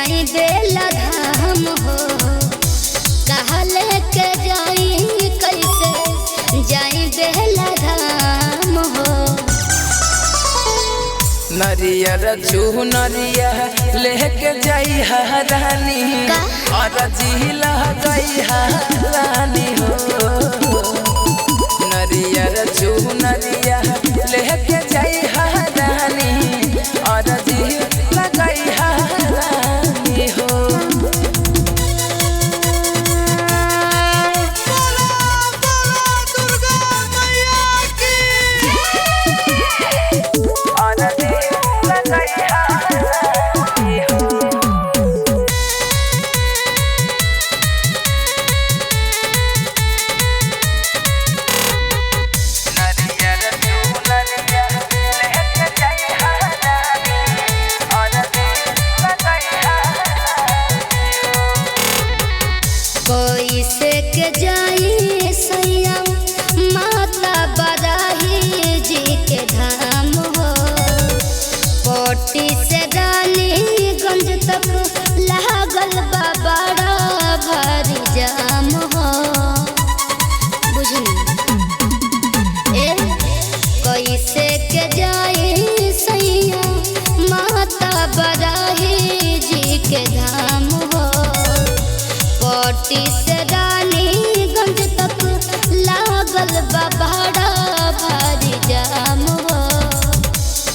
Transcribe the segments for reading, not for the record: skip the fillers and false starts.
जाई बेला धाम हो कहले के जाई कैसे जाई बेला धाम हो। नरियर चुनरिया लेके जाई रानी और जिला गई रानी हो। नरियर चुनरिया लेके जाई रानी और जिला गई रानी हो। कोई से के जाई सैया माता बराही जी के धाम हो। कोटी से रानीगंज तक लागल बा बड़ा भारी जाम हो। बुझनी कोई से के जाई सैया माता बराही जी के धाम हो। कोटी से रानीगंज तक लागल बा बड़ा भारी जाम हो।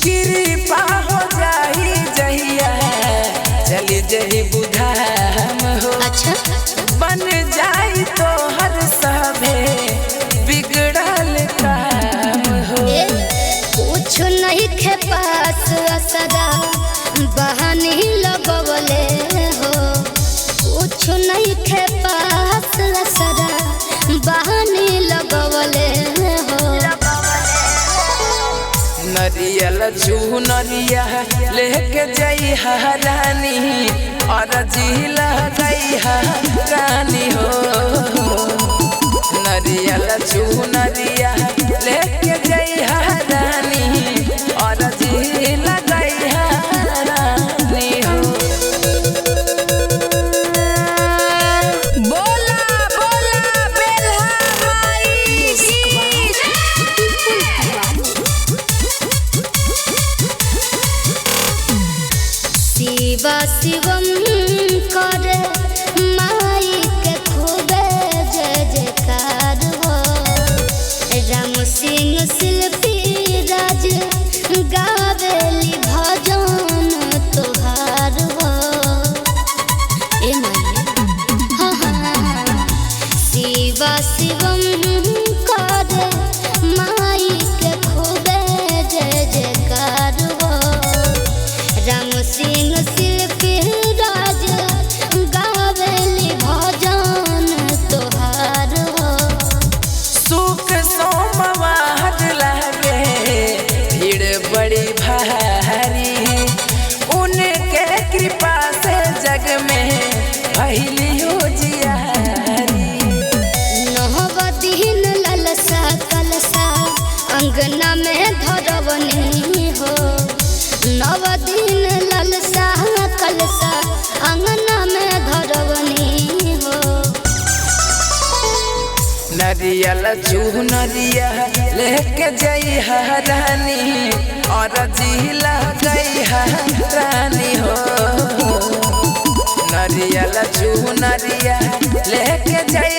कृपा हो जाई जहिया चली जही बुधाम हो। अच्छा बन जाई तो हर सभे बिगड़ल काम हो। कुछ नहीं खे पास असरा बहानी लगवले हो। कुछ नहीं खे पास असरा बहानी लगवले हो। नरियल चुनरिया लेके जाई रानी और जिला गई रानी हो। नरियल चुनरिया लेके जाई रानी और जिला गई रानी हो। बोला बोला बेल्हा माई शिवा शिवम करे माई के खूबे जय जयकार हो। राम सिंह शिल्पी राज गावेली भजन तोहार हो। ए माई शिवा शिवम करे माई के खूबे जय जयकार हो। राम सिंह शिल्पी राज गावेली भजन तोहार हो। सुख सोमवार लागे भीड़ बड़ी भारी उनके कृपा से जग में पहली हो जियारी। नहव दिन ललसा कलसा अंगना में धरवनी हो। नव दिन ललसा कलसा अंगना में धरवनी हो। नरियल चुनरिया लेके जाई रानी और जिला गई रानी हो। नरियल चुनरिया लेके जाई